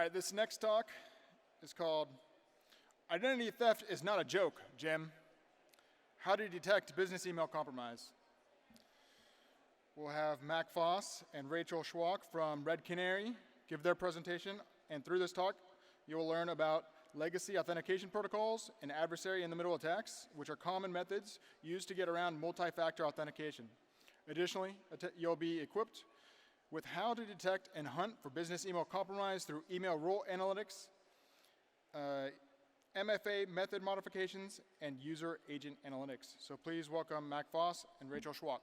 right, this next talk is called Identity Theft is Not a Joke, Jim. How to Detect Business Email Compromise. We'll have Mac Foss and Rachel Schwalk from Red Canary give their presentation, and through this talk, you will learn about legacy authentication protocols and adversary in the middle attacks, which are common methods used to get around multi-factor authentication. Additionally, you'll be equipped with how to detect and hunt for business email compromise through email role analytics, MFA method modifications, and user agent analytics. So please welcome Mac Foss and Rachel Schwalk.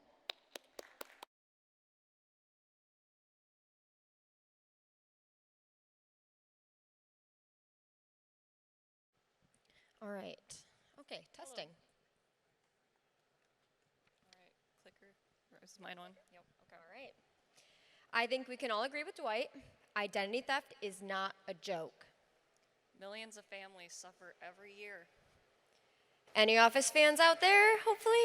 All right. Okay, testing. All right, clicker. Is mine on? Yep. Okay. All right. I think we can all agree with Dwight. Identity theft is not a joke. Millions of families suffer every year. Any Office fans out there, hopefully?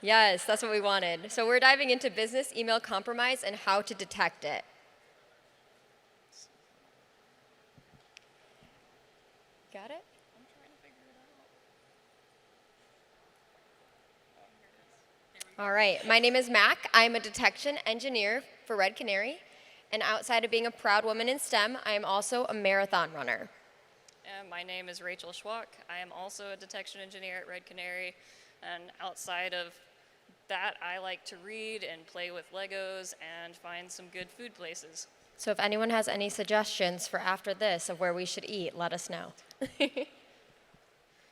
Yes, that's what we wanted. So we're diving into business email compromise and how to detect it. Got it? I'm trying to figure it out. Oh, here it is. Here we go. All right. My name is Mac. I'm a detection engineer for Red Canary. And outside of being a proud woman in STEM, I am also a marathon runner. And my name is Rachel Schwalk. I am also a detection engineer at Red Canary. And outside of that, I like to read and play with Legos and find some good food places. So if anyone has any suggestions for after this of where we should eat, let us know.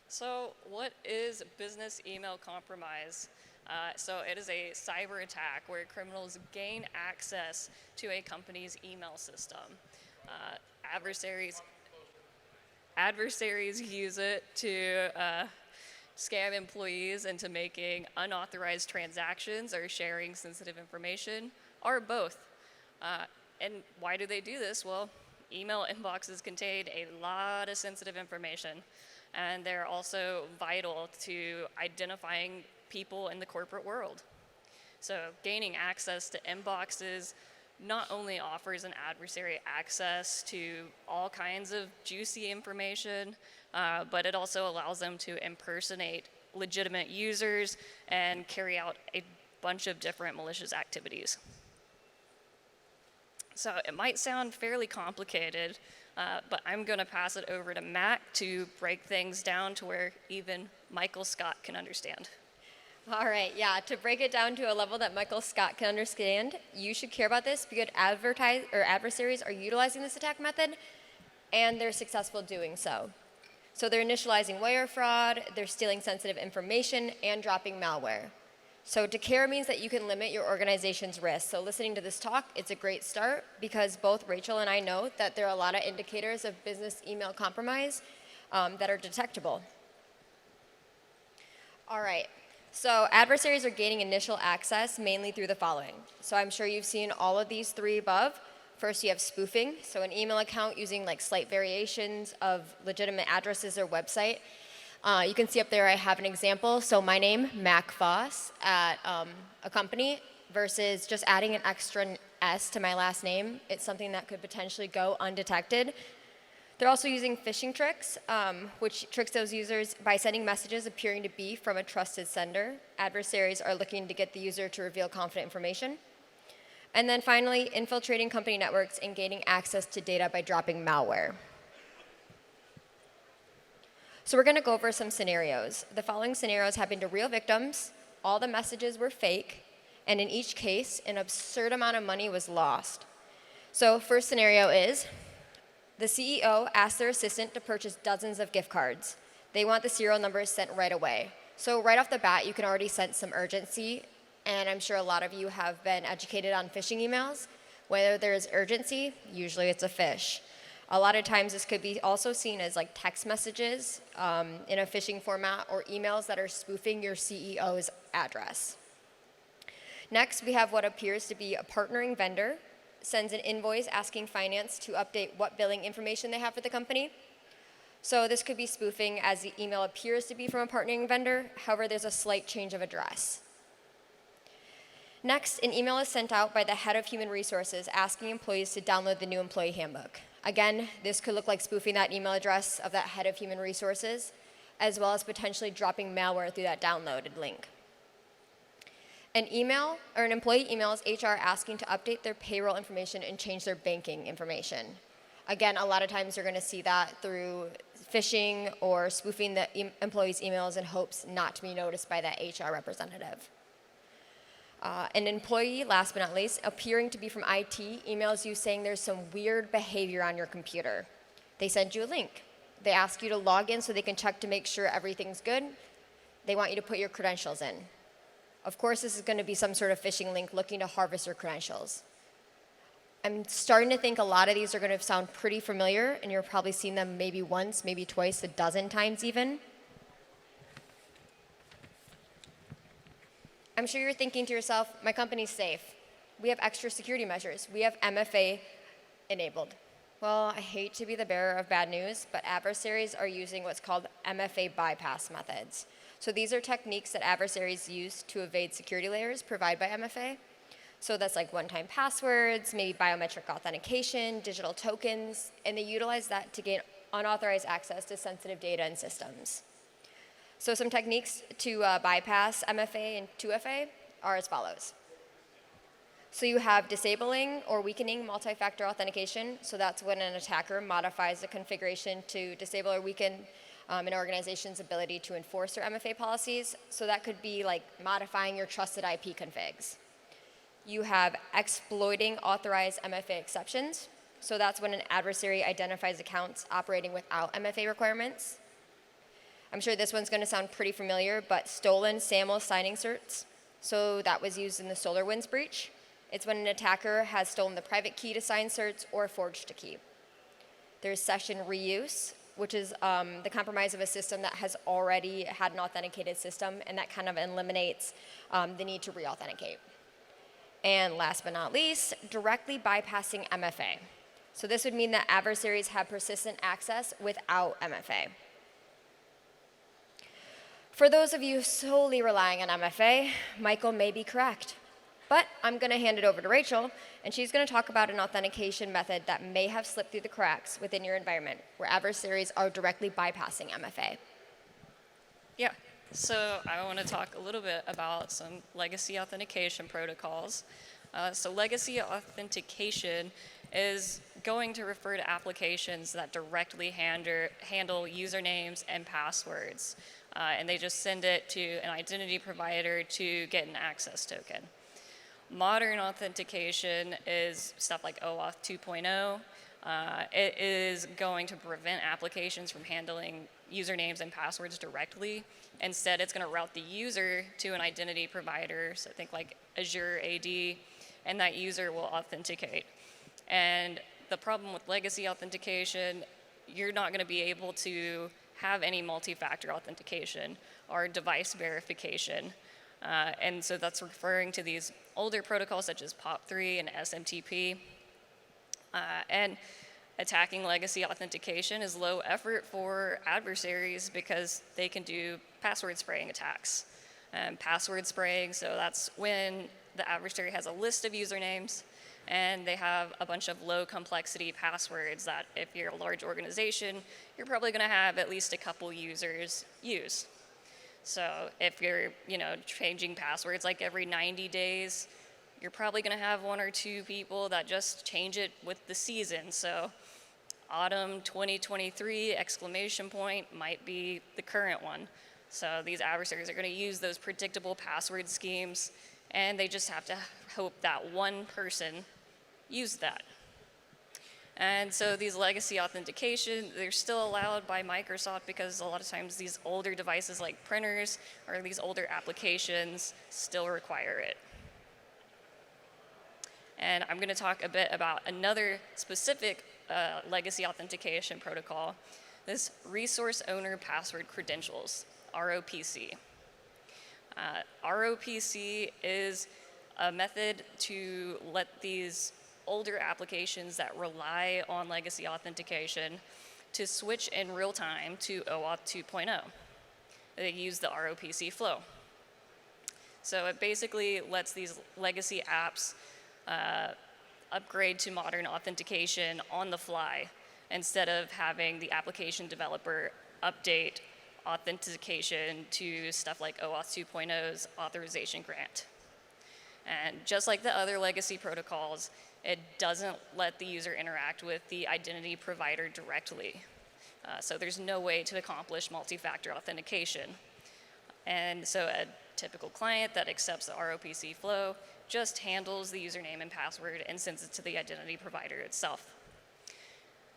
So what is business email compromise? So it is a cyber attack where criminals gain access to a company's email system. Adversaries use it to scam employees into making unauthorized transactions or sharing sensitive information, or both. And why do they do this? Well, email inboxes contain a lot of sensitive information, and they're also vital to identifying people in the corporate world. So gaining access to inboxes not only offers an adversary access to all kinds of juicy information, but it also allows them to impersonate legitimate users and carry out a bunch of different malicious activities. So it might sound fairly complicated, but I'm going to pass it over to Mac to break things down to where even Michael Scott can understand. All right, yeah, to break it down to a level that Michael Scott can understand, you should care about this because adversaries are utilizing this attack method, and they're successful doing so. So they're initializing wire fraud, they're stealing sensitive information, and dropping malware. So to care means that you can limit your organization's risk. So listening to this talk, it's a great start because both Rachel and I know that there are a lot of indicators of business email compromise that are detectable. All right. So adversaries are gaining initial access mainly through the following. So I'm sure you've seen all of these three above. First, you have spoofing, so an email account using like slight variations of legitimate addresses or website. You can see up there I have an example. So my name, Mac Foss, at a company versus just adding an extra S to my last name. It's something that could potentially go undetected. They're also using phishing tricks, which tricks those users by sending messages appearing to be from a trusted sender. Adversaries are looking to get the user to reveal confident information. And then finally, infiltrating company networks and gaining access to data by dropping malware. So we're going to go over some scenarios. The following scenarios happened to real victims. All the messages were fake. And in each case, an absurd amount of money was lost. So first scenario is, the CEO asked their assistant to purchase dozens of gift cards. They want the serial numbers sent right away. So right off the bat, you can already sense some urgency, and I'm sure a lot of you have been educated on phishing emails. Whether there's urgency, usually it's a phish. A lot of times this could be also seen as like text messages in a phishing format or emails that are spoofing your CEO's address. Next, we have what appears to be a partnering vendor sends an invoice asking finance to update what billing information they have for the company. So this could be spoofing as the email appears to be from a partnering vendor, however, there's a slight change of address. Next, an email is sent out by the head of human resources asking employees to download the new employee handbook. Again, this could look like spoofing that email address of that head of human resources, as well as potentially dropping malware through that downloaded link. An email or an employee emails HR asking to update their payroll information and change their banking information. Again, a lot of times you're going to see that through phishing or spoofing the employee's emails in hopes not to be noticed by that HR representative. An employee, last but not least, appearing to be from IT, emails you saying there's some weird behavior on your computer. They send you a link. They ask you to log in so they can check to make sure everything's good. They want you to put your credentials in. Of course, this is going to be some sort of phishing link looking to harvest your credentials. I'm starting to think a lot of these are going to sound pretty familiar, and you're probably seen them maybe once, maybe twice, a dozen times even. I'm sure you're thinking to yourself, my company's safe. We have extra security measures. We have MFA enabled. Well, I hate to be the bearer of bad news, but adversaries are using what's called MFA bypass methods. So these are techniques that adversaries use to evade security layers provided by MFA. So that's like one-time passwords, maybe biometric authentication, digital tokens, and they utilize that to gain unauthorized access to sensitive data and systems. So some techniques to bypass MFA and 2FA are as follows. So you have disabling or weakening multi-factor authentication. So that's when an attacker modifies the configuration to disable or weaken an organization's ability to enforce their MFA policies. So that could be like modifying your trusted IP configs. You have exploiting authorized MFA exceptions. So that's when an adversary identifies accounts operating without MFA requirements. I'm sure this one's going to sound pretty familiar, but stolen SAML signing certs. So that was used in the SolarWinds breach. It's when an attacker has stolen the private key to sign certs or forged a key. There's session reuse, which is the compromise of a system that has already had an authenticated system, and that kind of eliminates the need to re-authenticate. And last but not least, directly bypassing MFA. So this would mean that adversaries have persistent access without MFA. For those of you solely relying on MFA, Michael may be correct. But I'm going to hand it over to Rachel, and she's going to talk about an authentication method that may have slipped through the cracks within your environment, where adversaries are directly bypassing MFA. Yeah, so I want to talk a little bit about some legacy authentication protocols. So legacy authentication is going to refer to applications that directly handle usernames and passwords. And they just send it to an identity provider to get an access token. Modern authentication is stuff like OAuth 2.0. It is going to prevent applications from handling usernames and passwords directly. Instead, it's going to route the user to an identity provider, so think like Azure AD, and that user will authenticate. And the problem with legacy authentication, you're not going to be able to have any multi-factor authentication or device verification. And so that's referring to these older protocols such as POP3 and SMTP. And attacking legacy authentication is low effort for adversaries because they can do password spraying attacks. Password spraying, so that's when the adversary has a list of usernames and they have a bunch of low complexity passwords that if you're a large organization, you're probably going to have at least a couple users use. So if you're, changing passwords like every 90 days, you're probably going to have one or two people that just change it with the season. So autumn 2023 ! Might be the current one. So these adversaries are going to use those predictable password schemes, and they just have to hope that one person used that. And so these legacy authentication, they're still allowed by Microsoft because a lot of times these older devices like printers or these older applications still require it. And I'm going to talk a bit about another specific legacy authentication protocol, this Resource Owner Password Credentials, ROPC. ROPC is a method to let these older applications that rely on legacy authentication to switch in real time to OAuth 2.0. They use the ROPC flow. So it basically lets these legacy apps upgrade to modern authentication on the fly instead of having the application developer update authentication to stuff like OAuth 2.0's authorization grant. And just like the other legacy protocols, it doesn't let the user interact with the identity provider directly. So there's no way to accomplish multi-factor authentication. And so a typical client that accepts the ROPC flow just handles the username and password and sends it to the identity provider itself.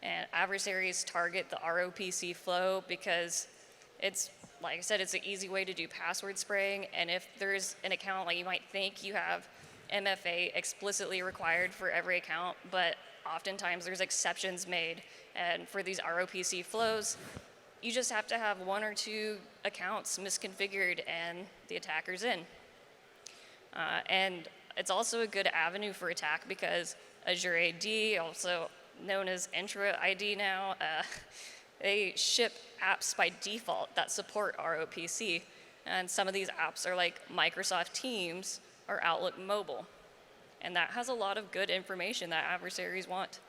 And adversaries target the ROPC flow because it's, like I said, it's an easy way to do password spraying. And if there's an account, like you might think you have MFA explicitly required for every account, but oftentimes there's exceptions made. And for these ROPC flows, you just have to have 1 or 2 accounts misconfigured and the attacker's in. And it's also a good avenue for attack because Azure AD, also known as Entra ID now, they ship apps by default that support ROPC. And some of these apps are like Microsoft Teams or Outlook Mobile. And that has a lot of good information that adversaries want.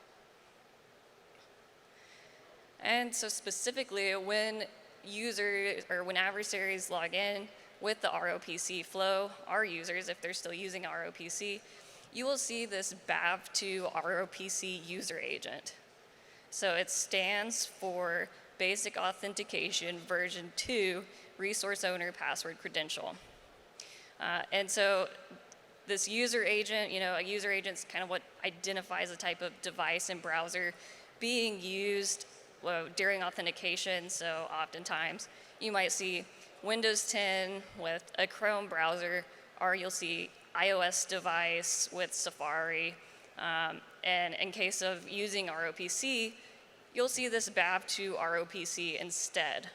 And so specifically, when users or when adversaries log in with the ROPC flow, our users, if they're still using ROPC, you will see this BAV2 ROPC user agent. So it stands for Basic Authentication version 2 Resource Owner Password Credential. And so this user agent, a user agent's kind of what identifies a type of device and browser being used during authentication. So oftentimes you might see Windows 10 with a Chrome browser, or you'll see iOS device with Safari. And in case of using ROPC, you'll see this BAV2 ROPC instead.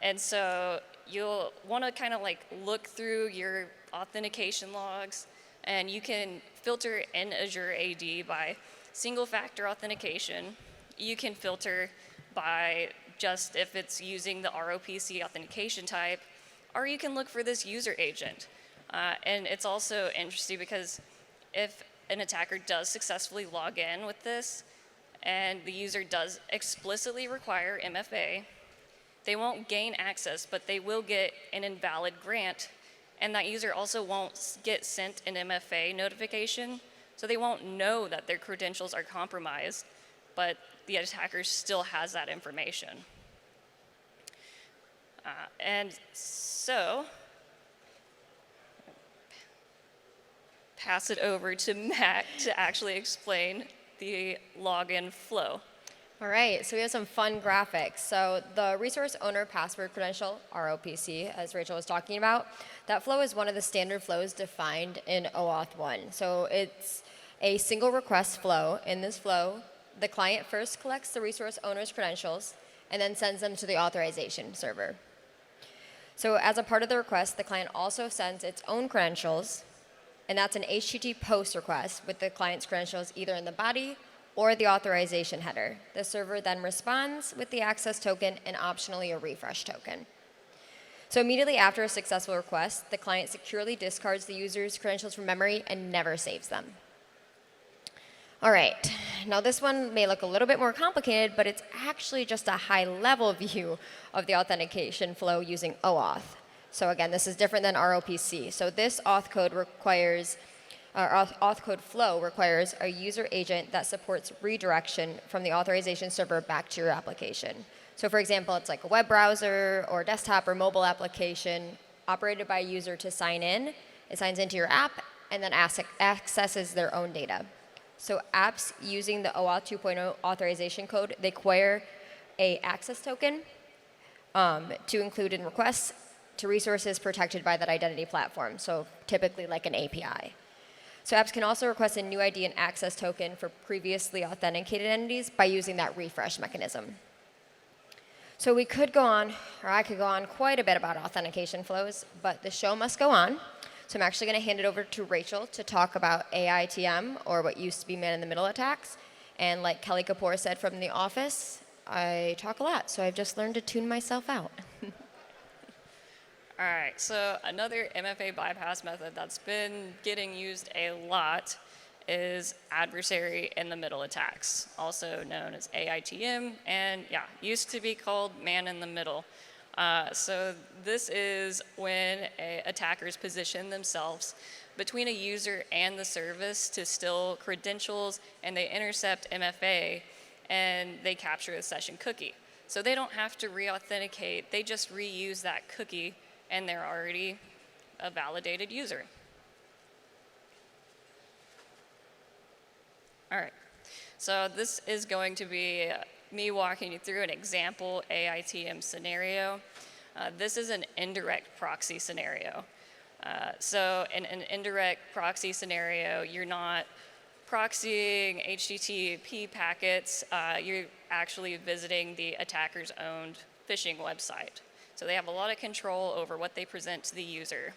And so you'll want to kind of like look through your authentication logs, and you can filter in Azure AD by single factor authentication. You can filter by just if it's using the ROPC authentication type, or you can look for this user agent. And it's also interesting because if an attacker does successfully log in with this, and the user does explicitly require MFA, they won't gain access, but they will get an invalid grant, and that user also won't get sent an MFA notification, so they won't know that their credentials are compromised, but the attacker still has that information. And so, pass it over to Mac to actually explain the login flow. All right, so we have some fun graphics. So the resource owner password credential, ROPC, as Rachel was talking about, that flow is one of the standard flows defined in OAuth 1. So it's a single request flow. In this flow, the client first collects the resource owner's credentials and then sends them to the authorization server. So as a part of the request, the client also sends its own credentials, and that's an HTTP post request with the client's credentials either in the body or the authorization header. The server then responds with the access token and optionally a refresh token. So immediately after a successful request, the client securely discards the user's credentials from memory and never saves them. All right, now this one may look a little bit more complicated, but it's actually just a high-level view of the authentication flow using OAuth. So again, this is different than ROPC. So this auth code flow requires a user agent that supports redirection from the authorization server back to your application. So for example, it's like a web browser or desktop or mobile application operated by a user to sign in. It signs into your app and then accesses their own data. So apps using the OAuth 2.0 authorization code, they acquire a access token to include in requests to resources protected by that identity platform, so typically like an API. So apps can also request a new ID and access token for previously authenticated entities by using that refresh mechanism. So we could go on, or I could go on quite a bit about authentication flows, but the show must go on. So I'm actually going to hand it over to Rachel to talk about AITM, or what used to be man-in-the-middle attacks. And like Kelly Kapoor said from The Office, I talk a lot, so I've just learned to tune myself out. All right, so another MFA bypass method that's been getting used a lot is adversary in the middle attacks, also known as AITM, and yeah, used to be called man in the middle. So this is when attackers position themselves between a user and the service to steal credentials, and they intercept MFA and they capture the session cookie. So they don't have to re-authenticate, they just reuse that cookie and they're already a validated user. All right, so this is going to be me walking you through an example AITM scenario. This is an indirect proxy scenario. So in an indirect proxy scenario, you're not proxying HTTP packets, you're actually visiting the attacker's owned phishing website. So they have a lot of control over what they present to the user.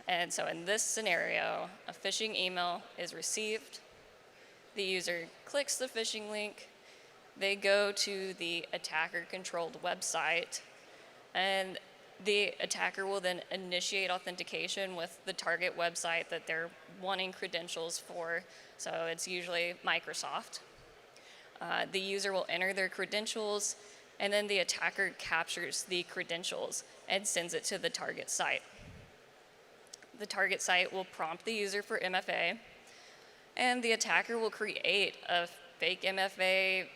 And so in this scenario, a phishing email is received. The user clicks the phishing link. They go to the attacker-controlled website, and the attacker will then initiate authentication with the target website that they're wanting credentials for. So it's usually Microsoft. The user will enter their credentials, and then the attacker captures the credentials and sends it to the target site. The target site will prompt the user for MFA, and the attacker will create a fake MFA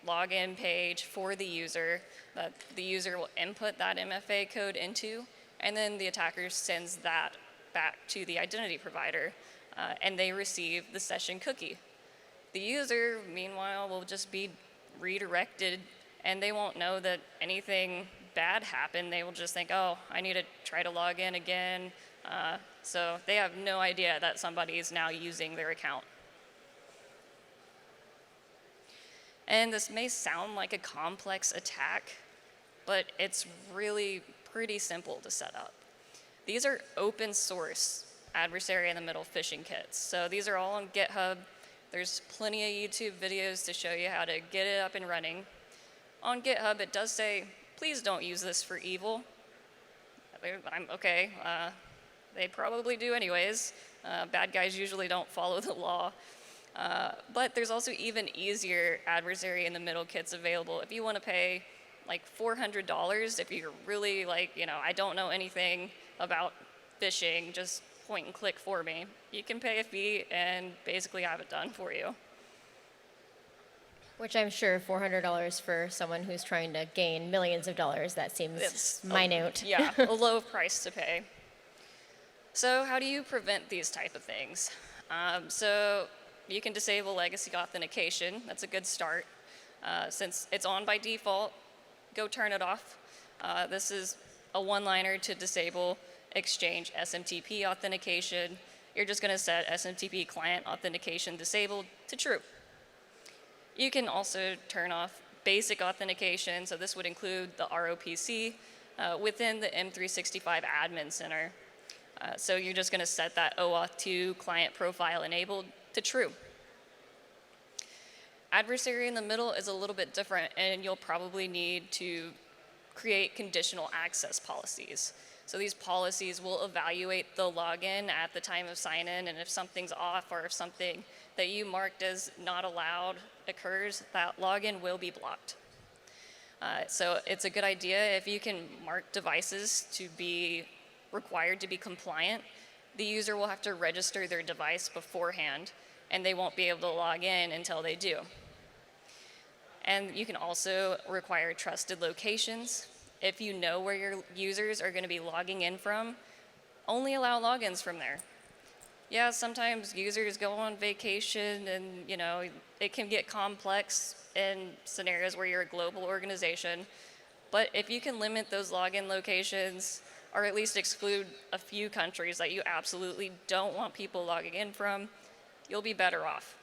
login page for the user that the user will input that MFA code into, and then the attacker sends that back to the identity provider, and they receive the session cookie. The user, meanwhile, will just be redirected, and they won't know that anything bad happened. They will just think, oh, I need to try to log in again. So they have no idea that somebody is now using their account. And this may sound like a complex attack, but it's really pretty simple to set up. These are open source adversary in the middle phishing kits. So these are all on GitHub. There's plenty of YouTube videos to show you how to get it up and running. On GitHub, it does say, please don't use this for evil. I'm okay. They probably do anyways. Bad guys usually don't follow the law. But there's also even easier adversary in the middle kits available. If you want to pay like $400, if you're really like, I don't know anything about phishing, just point and click for me. You can pay a fee and basically have it done for you. Which I'm sure $400 for someone who's trying to gain millions of dollars, that seems It's minute. Yeah, a low price to pay. So how do you prevent these type of things? So you can disable legacy authentication. That's a good start. Since it's on by default, go turn it off. This is a one-liner to disable Exchange SMTP authentication. You're just going to set SMTP client authentication disabled to true. You can also turn off basic authentication, so this would include the ROPC within the M365 Admin Center. So you're just going to set that OAuth 2 client profile enabled to true. Adversary in the middle is a little bit different, and you'll probably need to create conditional access policies. So these policies will evaluate the login at the time of sign-in, and if something's off or if something that you marked as not allowed occurs, that login will be blocked. So it's a good idea if you can mark devices to be required to be compliant. The user will have to register their device beforehand, and they won't be able to log in until they do. And you can also require trusted locations. If you know where your users are going to be logging in from, only allow logins from there. Yeah, sometimes users go on vacation and, it can get complex in scenarios where you're a global organization. But if you can limit those login locations, or at least exclude a few countries that you absolutely don't want people logging in from, you'll be better off.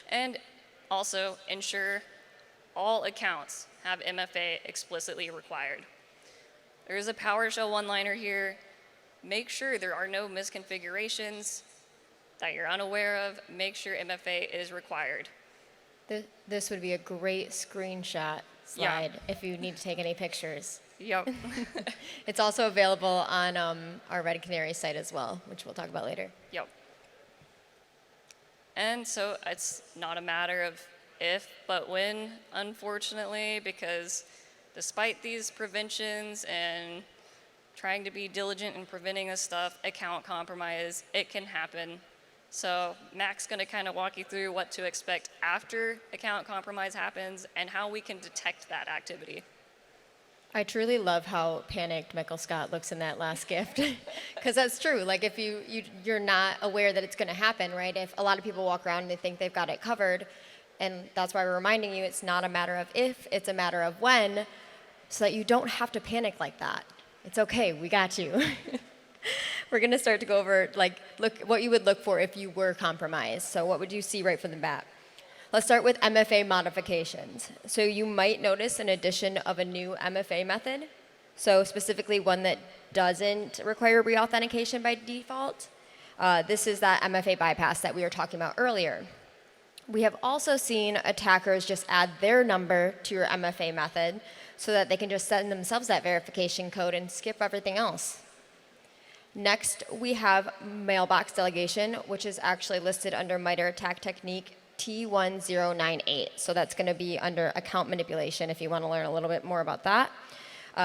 And also ensure all accounts have MFA explicitly required. There is a PowerShell one-liner here. Make sure there are no misconfigurations that you're unaware of. Make sure MFA is required. This would be a great screenshot slide if you need to take any pictures. Yep. It's also available on our Red Canary site as well, which we'll talk about later. Yep. And so it's not a matter of if, but when, unfortunately, because despite these preventions and trying to be diligent in preventing this stuff, account compromise, it can happen. So Mac's going to kind of walk you through what to expect after account compromise happens and how we can detect that activity. I truly love how panicked Michael Scott looks in that last gift, because that's true. Like if you're not aware that it's going to happen, right? If a lot of people walk around and they think they've got it covered, and that's why we're reminding you it's not a matter of if, it's a matter of when, so that you don't have to panic like that. It's okay, we got you. We're going to start to go over look what you would look for if you were compromised. So what would you see right from the bat? Let's start with MFA modifications. So you might notice an addition of a new MFA method. So specifically one that doesn't require reauthentication by default. This is that MFA bypass that we were talking about earlier. We have also seen attackers just add their number to your MFA method so that they can just send themselves that verification code and skip everything else. Next, we have mailbox delegation, which is actually listed under MITRE ATT&CK technique T1098. So that's going to be under account manipulation if you want to learn a little bit more about that.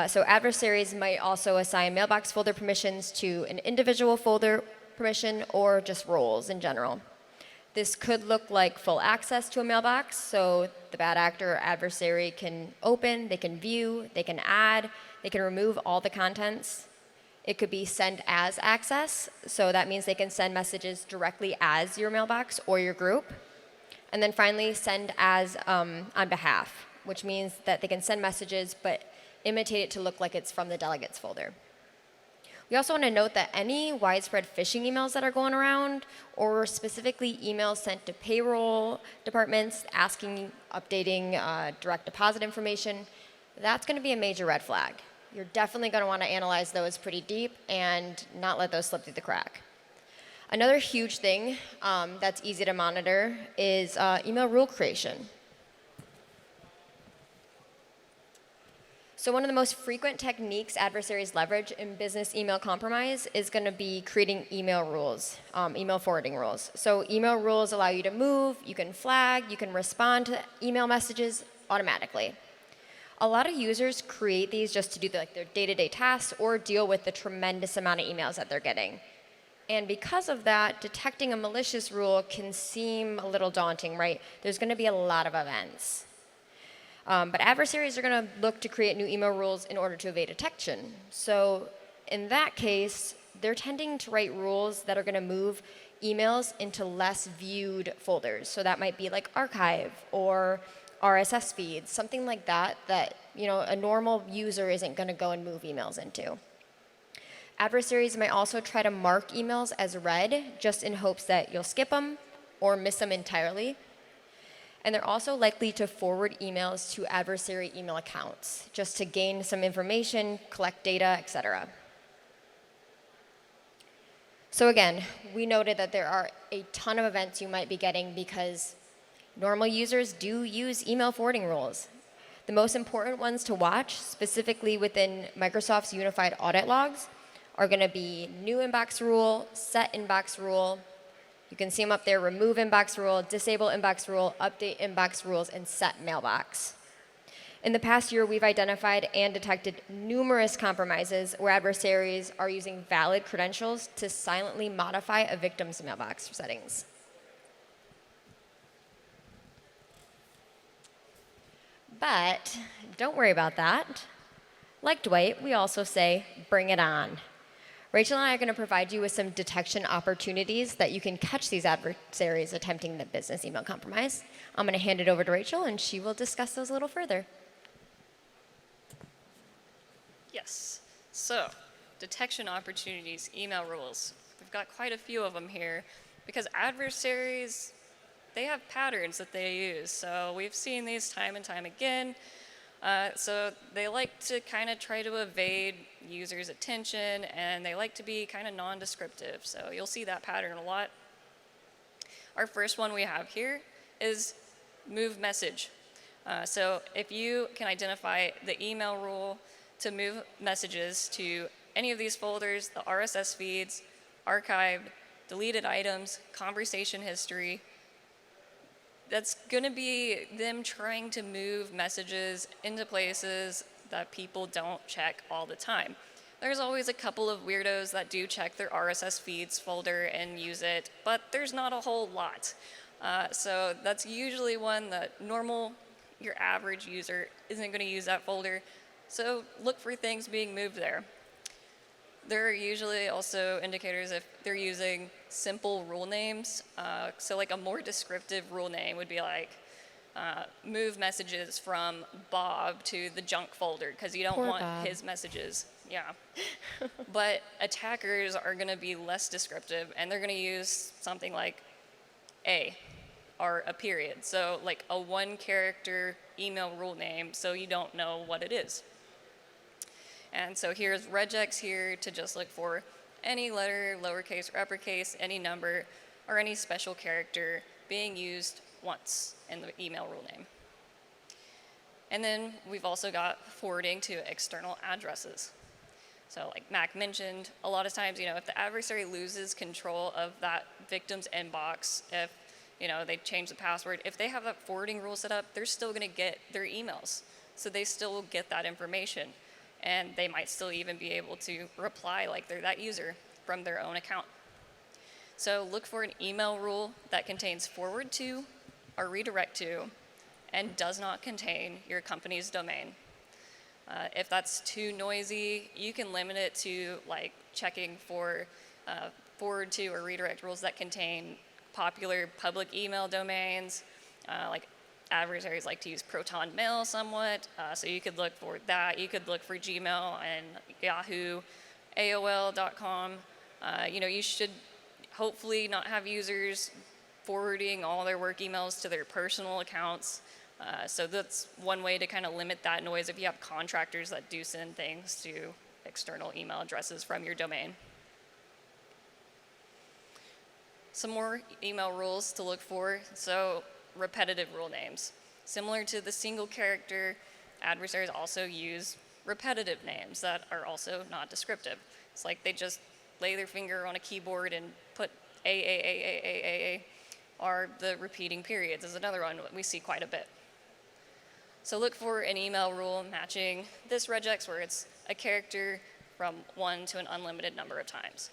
So adversaries might also assign mailbox folder permissions to an individual folder permission or just roles in general. This could look like full access to a mailbox, so the bad actor or adversary can open, they can view, they can add, they can remove all the contents. It could be send as access, so that means they can send messages directly as your mailbox or your group. And then finally, send as on behalf, which means that they can send messages but imitate it to look like it's from the delegates folder. We also want to note that any widespread phishing emails that are going around, or specifically emails sent to payroll departments asking, updating direct deposit information, that's going to be a major red flag. You're definitely going to want to analyze those pretty deep and not let those slip through the crack. Another huge thing that's easy to monitor is email rule creation. So one of the most frequent techniques adversaries leverage in business email compromise is going to be creating email rules, email forwarding rules. So email rules allow you to move, you can flag, you can respond to email messages automatically. A lot of users create these just to do their day-to-day tasks or deal with the tremendous amount of emails that they're getting. And because of that, detecting a malicious rule can seem a little daunting, right? There's going to be a lot of events. But adversaries are going to look to create new email rules in order to evade detection. So in that case, they're tending to write rules that are going to move emails into less viewed folders. So that might be like archive or RSS feeds, something like that a normal user isn't going to go and move emails into. Adversaries might also try to mark emails as read just in hopes that you'll skip them or miss them entirely. And they're also likely to forward emails to adversary email accounts just to gain some information, collect data, etc. So again, we noted that there are a ton of events you might be getting because normal users do use email forwarding rules. The most important ones to watch, specifically within Microsoft's unified audit logs, are going to be new inbox rule, set inbox rule. You can see them up there: remove inbox rule, disable inbox rule, update inbox rules, and set mailbox. In the past year, we've identified and detected numerous compromises where adversaries are using valid credentials to silently modify a victim's mailbox settings. But don't worry about that. Like Dwight, we also say, bring it on. Rachel and I are going to provide you with some detection opportunities that you can catch these adversaries attempting the business email compromise. I'm going to hand it over to Rachel, and she will discuss those a little further. Yes. So, detection opportunities, email rules. We've got quite a few of them here because adversaries, they have patterns that they use. So we've seen these time and time again. So they like to kind of try to evade users' attention, and they like to be kind of non-descriptive. So you'll see that pattern a lot. Our first one we have here is move message. So if you can identify the email rule to move messages to any of these folders, the RSS feeds, archived, deleted items, conversation history. That's going to be them trying to move messages into places that people don't check all the time. There's always a couple of weirdos that do check their RSS feeds folder and use it, but there's not a whole lot. So that's usually one that your average user isn't going to use that folder. So look for things being moved there. There are usually also indicators if they're using simple rule names. So like a more descriptive rule name would be like, move messages from Bob to the junk folder because you don't Poor want Bob. his messages. Yeah. But attackers are going to be less descriptive, and they're going to use something like a or a period. So like a one-character email rule name, so you don't know what it is. And so here's regex here to just look for any letter, lowercase or uppercase, any number, or any special character being used once in the email rule name. And then we've also got forwarding to external addresses. So like Mac mentioned, a lot of times, if the adversary loses control of that victim's inbox, if they change the password, if they have that forwarding rule set up, they're still going to get their emails. So they still will get that information. And they might still even be able to reply like they're that user from their own account. So look for an email rule that contains forward to or redirect to and does not contain your company's domain. If that's too noisy, you can limit it to like checking for forward to or redirect rules that contain popular public email domains. Like adversaries like to use Proton Mail somewhat, so you could look for that. You could look for Gmail and Yahoo, AOL.com. You should hopefully not have users forwarding all their work emails to their personal accounts. So that's one way to kind of limit that noise if you have contractors that do send things to external email addresses from your domain. Some more email rules to look for. So repetitive rule names. Similar to the single character, adversaries also use repetitive names that are also not descriptive. It's like they just lay their finger on a keyboard and put A, or the repeating periods is another one that we see quite a bit. So look for an email rule matching this regex where it's a character from 1 to an unlimited number of times.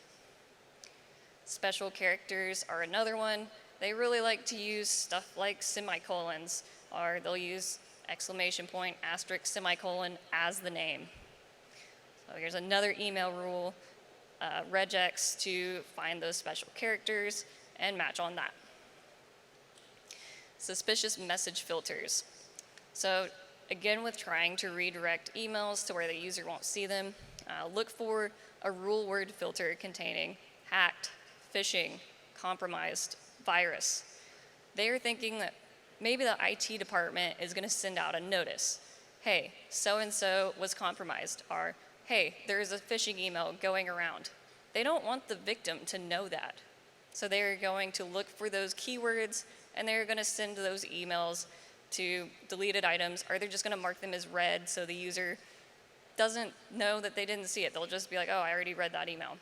Special characters are another one. They really like to use stuff like semicolons, or they'll use exclamation point, asterisk, semicolon as the name. So here's another email rule, regex to find those special characters and match on that. Suspicious message filters. So again, with trying to redirect emails to where the user won't see them, look for a rule word filter containing hacked, phishing, compromised, virus. They are thinking that maybe the IT department is going to send out a notice. Hey, so-and-so was compromised, or hey, there is a phishing email going around. They don't want the victim to know that. So they're going to look for those keywords, and they're going to send those emails to deleted items, or they're just going to mark them as read so the user doesn't know that they didn't see it. They'll just be like, oh, I already read that email.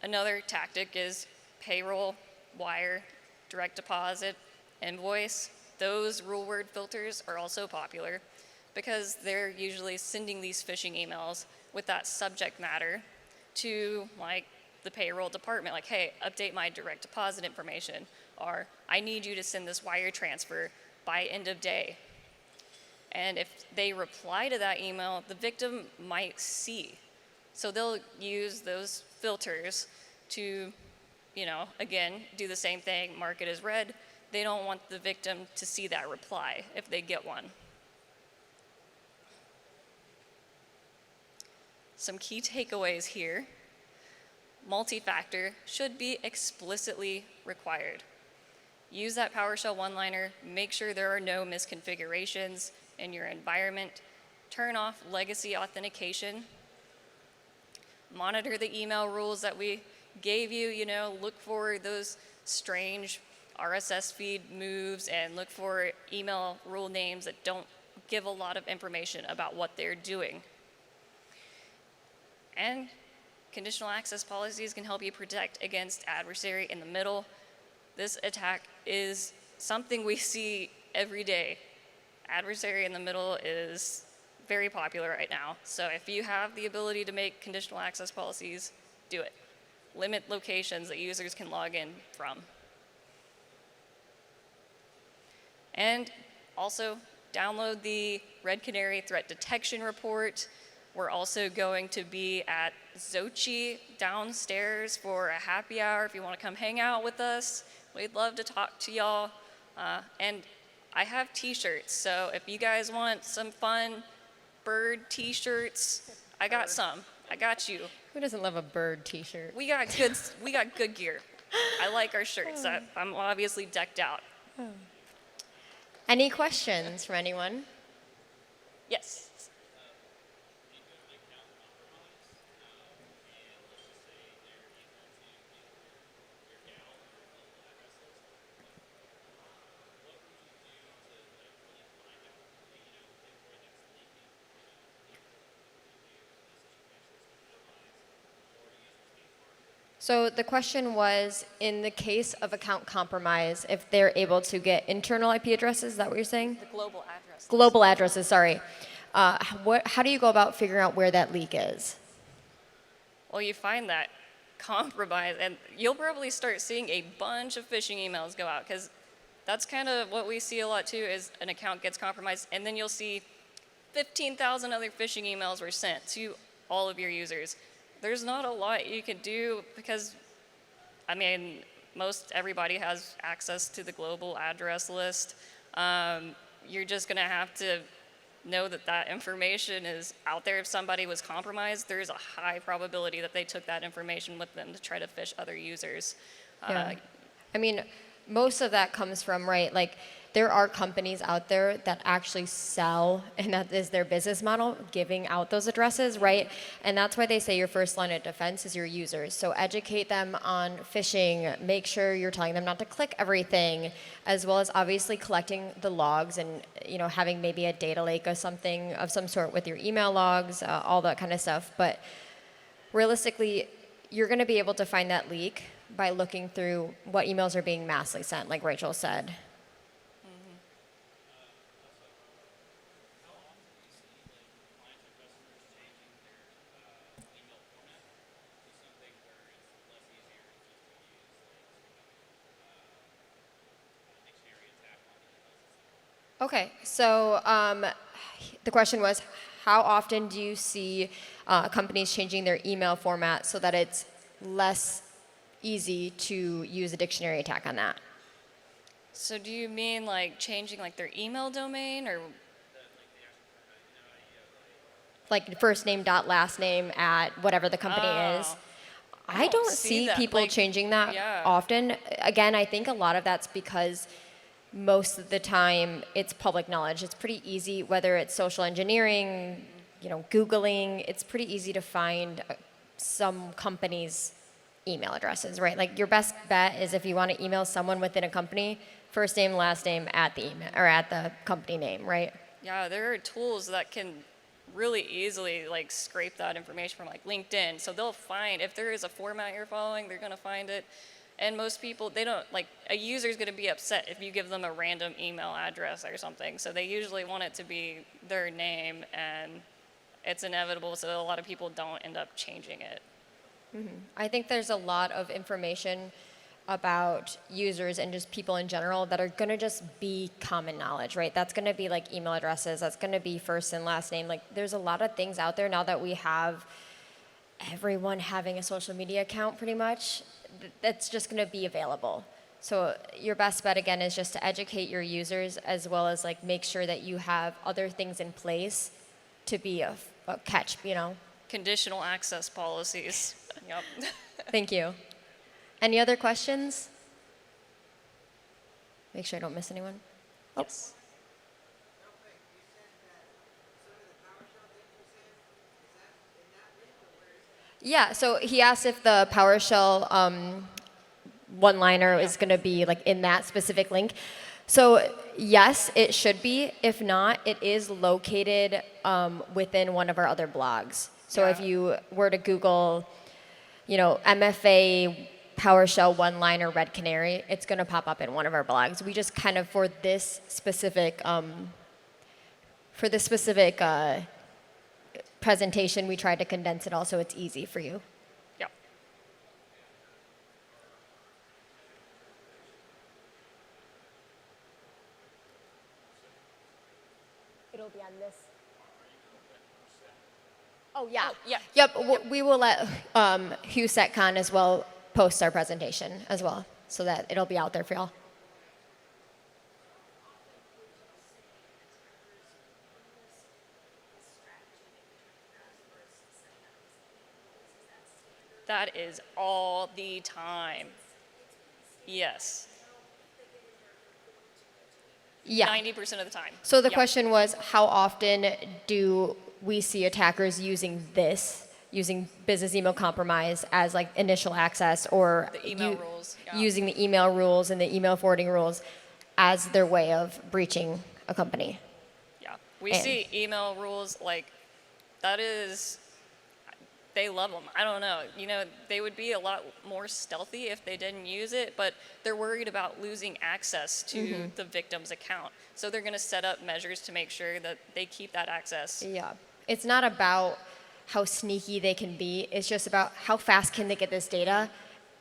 Another tactic is payroll, wire, direct deposit, invoice. Those rule word filters are also popular because they're usually sending these phishing emails with that subject matter to like the payroll department, like, hey, update my direct deposit information, or I need you to send this wire transfer by end of day. And if they reply to that email, the victim might see. So they'll use those filters to, again, do the same thing, mark it as read. They don't want the victim to see that reply if they get one. Some key takeaways here. Multi-factor should be explicitly required. Use that PowerShell one-liner, make sure there are no misconfigurations in your environment. Turn off legacy authentication. Monitor the email rules that we gave you, look for those strange RSS feed moves and look for email rule names that don't give a lot of information about what they're doing. And conditional access policies can help you protect against adversary in the middle. This attack is something we see every day. Adversary in the middle is very popular right now. So if you have the ability to make conditional access policies, do it. Limit locations that users can log in from. And also download the Red Canary Threat Detection Report. We're also going to be at Xochi downstairs for a happy hour if you want to come hang out with us. We'd love to talk to y'all. And I have t-shirts, so if you guys want some fun bird t-shirts, I got some. I got you. Who doesn't love a bird t-shirt? We got good gear. I like our shirts. I'm obviously decked out. Any questions from anyone? Yes. So the question was, in the case of account compromise, if they're able to get internal IP addresses, is that what you're saying? The global address. Global addresses, sorry. How do you go about figuring out where that leak is? Well, you find that compromise, and you'll probably start seeing a bunch of phishing emails go out, because that's kind of what we see a lot too, is an account gets compromised, and then you'll see 15,000 other phishing emails were sent to all of your users. There's not a lot you can do because, I mean, most everybody has access to the global address list. You're just going to have to know that that information is out there. If somebody was compromised, there's a high probability that they took that information with them to try to phish other users. Yeah. I mean, most of that comes from, right, like there are companies out there that actually sell, and that is their business model, giving out those addresses, right? And that's why they say your first line of defense is your users. So educate them on phishing, make sure you're telling them not to click everything, as well as obviously collecting the logs and, you know, having maybe a data lake or something of some sort with your email logs, all that kind of stuff. But realistically, you're going to be able to find that leak by looking through what emails are being massively sent, like Rachel said. Okay, so the question was, how often do you see companies changing their email format so that it's less easy to use a dictionary attack on that? So do you mean like changing like their email domain, or? Like first name dot last name at whatever the company is. I don't see that. people Like, changing that yeah. often. Again, I think a lot of that's because most of the time it's public knowledge. It's pretty easy, whether it's social engineering, you know, Googling, it's pretty easy to find some companies' email addresses, right? Like your best bet is if you want to email someone within a company, first name, last name at the email or at the company name, right? Yeah, there are tools that can really easily like scrape that information from like LinkedIn. So they'll find, if there is a format you're following, they're going to find it. And most people, they don't, like, a user's going to be upset if you give them a random email address or something. So they usually want it to be their name, and it's inevitable, so a lot of people don't end up changing it. I think there's a lot of information about users and just people in general that are going to just be common knowledge, right? That's going to be like email addresses. That's going to be first and last name. Like there's a lot of things out there now that we have everyone having a social media account pretty much. That's just going to be available. So your best bet again is just to educate your users, as well as like make sure that you have other things in place to be a catch, you know? Conditional access policies. Yep. Thank you. Any other questions? Make sure I don't miss anyone. Yes. Yeah, so he asked if the PowerShell one-liner is going to be like in that specific link. So yes, it should be. If not, it is located within one of our other blogs. So if Yeah. you were to Google, MFA PowerShell one-liner Red Canary, it's going to pop up in one of our blogs. We just kind of for this specific presentation, we tried to condense it all so it's easy for you. Yeah. It'll be on this. Oh, yeah. Yeah. Yep, we will let Hugh SetCon as well post our presentation as well, so that it'll be out there for y'all. That is all the time. Yes. Yeah. 90% of the time. So the Yeah. question was, how often do we see attackers using business email compromise as like initial access, or The email rules, yeah. using the email rules and the email forwarding rules as their way of breaching a company? Yeah. We And- see email rules like that is, they love them. I don't know. They would be a lot more stealthy if they didn't use it, but they're worried about losing access to the victim's account. So they're going to set up measures to make sure that they keep that access. Yeah. It's not about how sneaky they can be. It's just about how fast can they get this data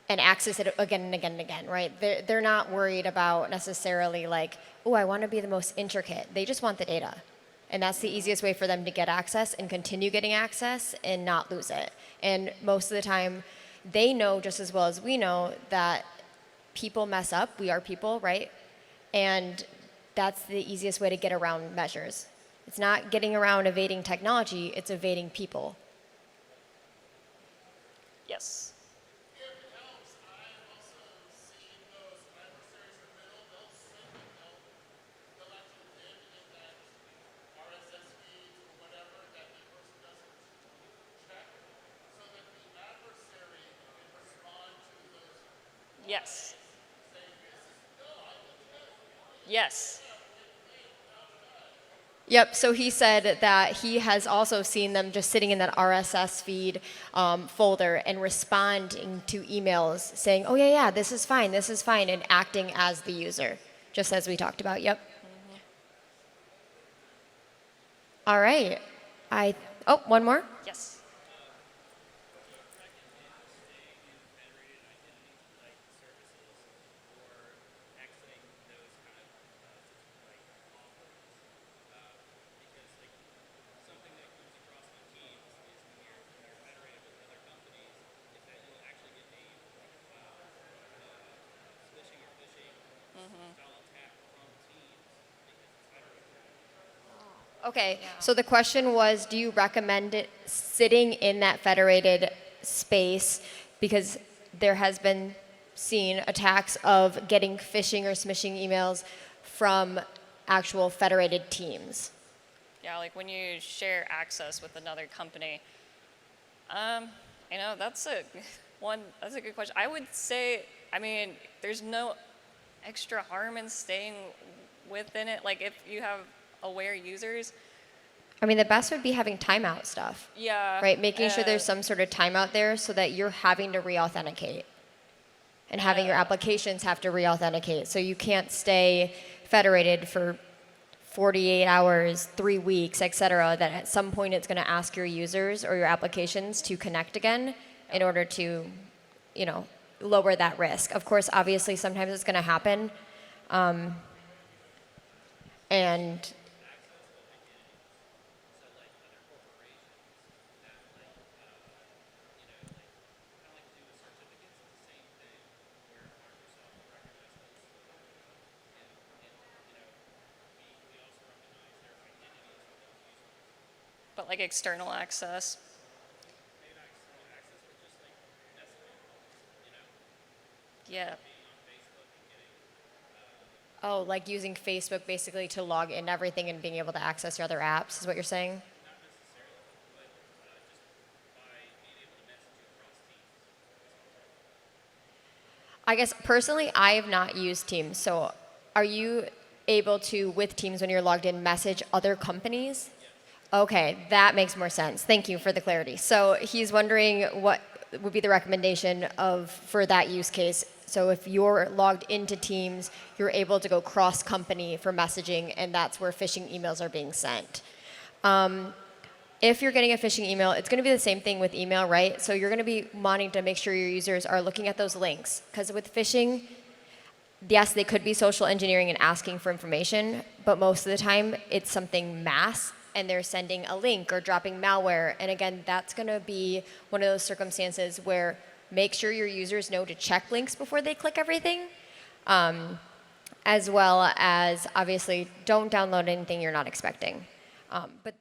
and access it again and again and again, right? They're not worried about necessarily like, oh, I want to be the most intricate. They just want the data. And that's the easiest way for them to get access and continue getting access and not lose it. And most of the time, they know just as well as we know that people mess up. We are people, right? And that's the easiest way to get around measures. It's not getting around evading technology, it's evading people. Yes. Yes. Yes. Yep, so he said that he has also seen them just sitting in that RSS feed folder and responding to emails saying, oh, yeah, this is fine, and acting as the user, just as we talked about. Yep. All right. One more? Yes. Okay, so the question was, do you recommend it sitting in that federated space? Because there has been seen attacks of getting phishing or smishing emails from actual federated teams. Yeah, like when you share access with another company. That's that's a good question. I would say, there's no extra harm in staying within it. Like if you have aware users. I mean, the best would be having timeout stuff, Yeah. right? Making sure there's some sort of timeout there so that you're having to re-authenticate and having your applications have to re-authenticate. So you can't stay federated for 48 hours, 3 weeks, et cetera, that at some point it's going to ask your users or your applications to connect again in order to, lower that risk. Of course, obviously, sometimes it's going to happen. And But like external access. Yeah. oh, like using Facebook basically to log in everything and being able to access your other apps is what you're saying? I guess personally, I have not used Teams. So are you able to, with Teams when you're logged in, message other companies? Okay, that makes more sense. Thank you for the clarity. So he's wondering what would be the recommendation for that use case. So if you're logged into Teams, you're able to go cross-company for messaging, and that's where phishing emails are being sent. If you're getting a phishing email, it's going to be the same thing with email, right? So you're going to be wanting to make sure your users are looking at those links. Because with phishing, yes, they could be social engineering and asking for information, but most of the time it's something mass, and they're sending a link or dropping malware. And again, that's going to be one of those circumstances where make sure your users know to check links before they click everything, as well as obviously don't download anything you're not expecting. But